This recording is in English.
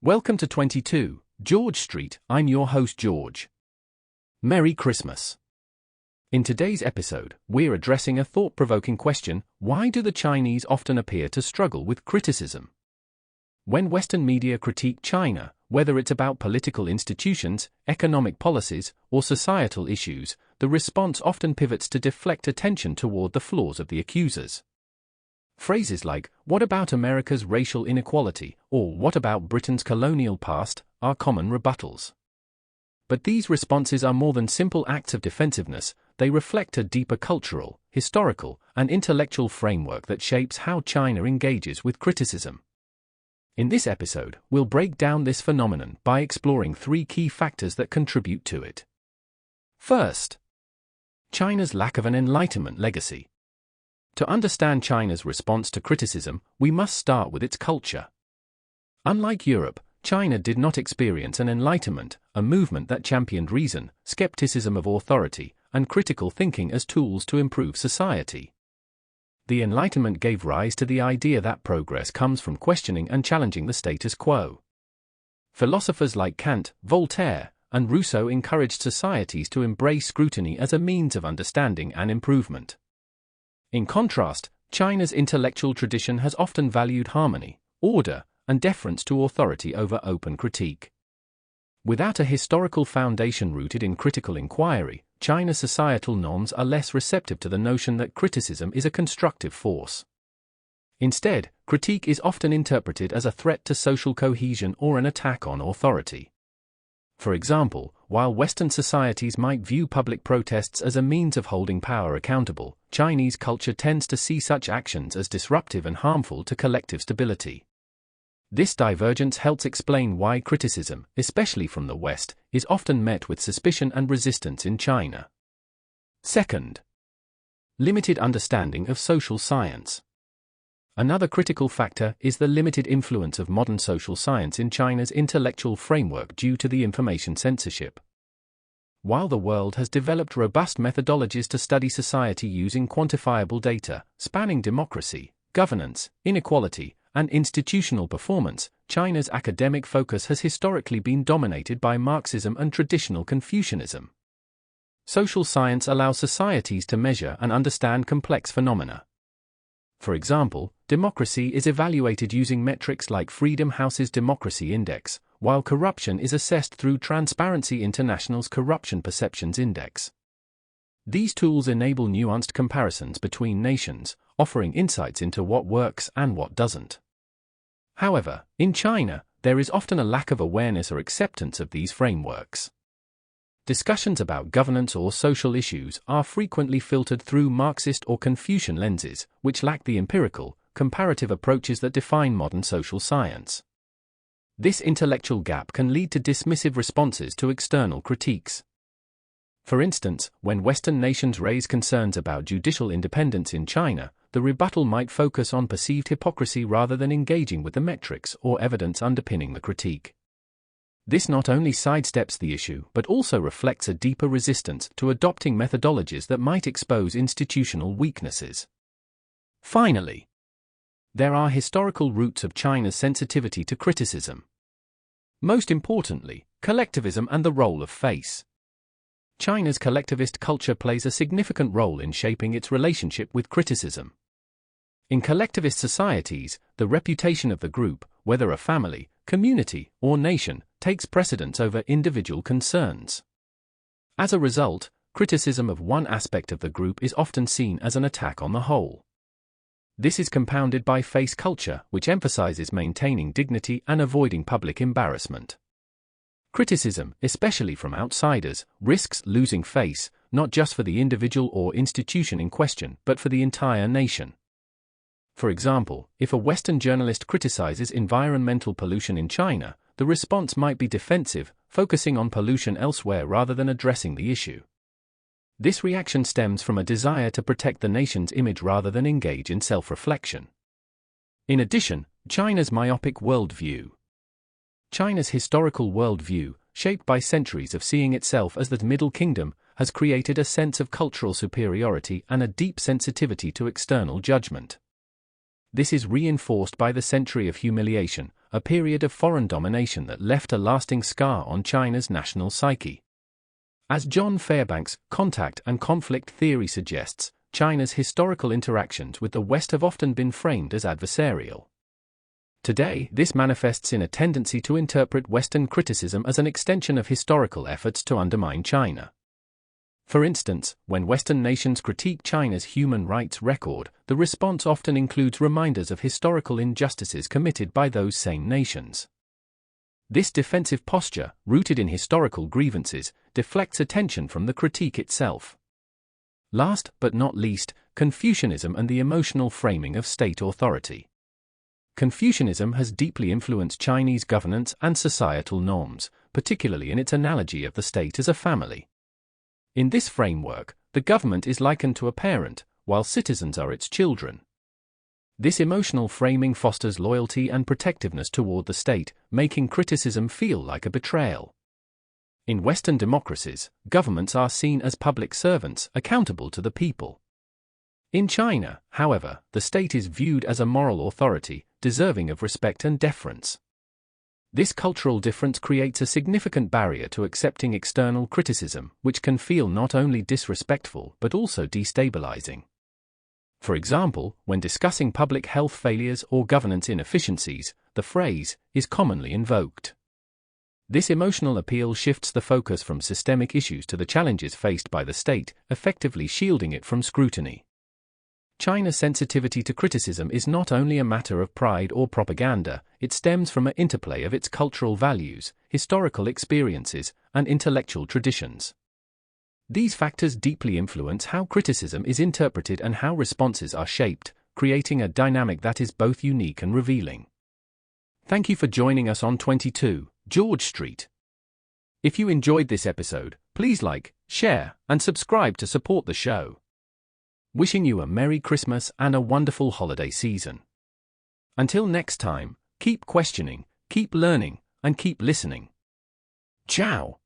Welcome to 22 George Street. I'm your host George. Merry Christmas. In today's episode, we're addressing a thought-provoking question: why do the Chinese often appear to struggle with criticism? When Western media critique China, whether it's about political institutions, economic policies, or societal issues, the response often pivots to deflect attention toward the flaws of the accusers. Phrases like, "What about America's racial inequality?" or "What about Britain's colonial past?" are common rebuttals. But these responses are more than simple acts of defensiveness. They reflect a deeper cultural, historical, and intellectual framework that shapes how China engages with criticism. In this episode, we'll break down this phenomenon by exploring three key factors that contribute to it. First, China's lack of an Enlightenment legacy. To understand China's response to criticism, we must start with its culture. Unlike Europe, China did not experience an Enlightenment, a movement that championed reason, skepticism of authority, and critical thinking as tools to improve society. The Enlightenment gave rise to the idea that progress comes from questioning and challenging the status quo. Philosophers like Kant, Voltaire, and Rousseau encouraged societies to embrace scrutiny as a means of understanding and improvement. In contrast, China's intellectual tradition has often valued harmony, order, and deference to authority over open critique. Without a historical foundation rooted in critical inquiry, China's societal norms are less receptive to the notion that criticism is a constructive force. Instead, critique is often interpreted as a threat to social cohesion or an attack on authority. For example, while Western societies might view public protests as a means of holding power accountable, Chinese culture tends to see such actions as disruptive and harmful to collective stability. This divergence helps explain why criticism, especially from the West, is often met with suspicion and resistance in China. Second, limited understanding of social science. Another critical factor is the limited influence of modern social science in China's intellectual framework due to the information censorship. While the world has developed robust methodologies to study society using quantifiable data, spanning democracy, governance, inequality, and institutional performance, China's academic focus has historically been dominated by Marxism and traditional Confucianism. Social science allows societies to measure and understand complex phenomena. For example, democracy is evaluated using metrics like Freedom House's Democracy Index, while corruption is assessed through Transparency International's Corruption Perceptions Index. These tools enable nuanced comparisons between nations, offering insights into what works and what doesn't. However, in China, there is often a lack of awareness or acceptance of these frameworks. Discussions about governance or social issues are frequently filtered through Marxist or Confucian lenses, which lack the empirical, comparative approaches that define modern social science. This intellectual gap can lead to dismissive responses to external critiques. For instance, when Western nations raise concerns about judicial independence in China, the rebuttal might focus on perceived hypocrisy rather than engaging with the metrics or evidence underpinning the critique. This not only sidesteps the issue but also reflects a deeper resistance to adopting methodologies that might expose institutional weaknesses. Finally, there are historical roots of China's sensitivity to criticism. Most importantly, collectivism and the role of face. China's collectivist culture plays a significant role in shaping its relationship with criticism. In collectivist societies, the reputation of the group, whether a family, community, or nation, takes precedence over individual concerns. As a result, criticism of one aspect of the group is often seen as an attack on the whole. This is compounded by face culture, which emphasizes maintaining dignity and avoiding public embarrassment. Criticism, especially from outsiders, risks losing face, not just for the individual or institution in question, but for the entire nation. For example, if a Western journalist criticizes environmental pollution in China, the response might be defensive, focusing on pollution elsewhere rather than addressing the issue. This reaction stems from a desire to protect the nation's image rather than engage in self-reflection. In addition, China's myopic worldview. China's historical worldview, shaped by centuries of seeing itself as the Middle Kingdom, has created a sense of cultural superiority and a deep sensitivity to external judgment. This is reinforced by the century of humiliation, a period of foreign domination that left a lasting scar on China's national psyche. As John Fairbanks' contact and conflict theory suggests, China's historical interactions with the West have often been framed as adversarial. Today, this manifests in a tendency to interpret Western criticism as an extension of historical efforts to undermine China. For instance, when Western nations critique China's human rights record, the response often includes reminders of historical injustices committed by those same nations. This defensive posture, rooted in historical grievances, deflects attention from the critique itself. Last but not least, Confucianism and the emotional framing of state authority. Confucianism has deeply influenced Chinese governance and societal norms, particularly in its analogy of the state as a family. In this framework, the government is likened to a parent, while citizens are its children. This emotional framing fosters loyalty and protectiveness toward the state, making criticism feel like a betrayal. In Western democracies, governments are seen as public servants accountable to the people. In China, however, the state is viewed as a moral authority, deserving of respect and deference. This cultural difference creates a significant barrier to accepting external criticism, which can feel not only disrespectful but also destabilizing. For example, when discussing public health failures or governance inefficiencies, the phrase is commonly invoked. This emotional appeal shifts the focus from systemic issues to the challenges faced by the state, effectively shielding it from scrutiny. China's sensitivity to criticism is not only a matter of pride or propaganda, it stems from an interplay of its cultural values, historical experiences, and intellectual traditions. These factors deeply influence how criticism is interpreted and how responses are shaped, creating a dynamic that is both unique and revealing. Thank you for joining us on 22 George Street. If you enjoyed this episode, please like, share, and subscribe to support the show. Wishing you a Merry Christmas and a wonderful holiday season. Until next time, keep questioning, keep learning, and keep listening. Ciao.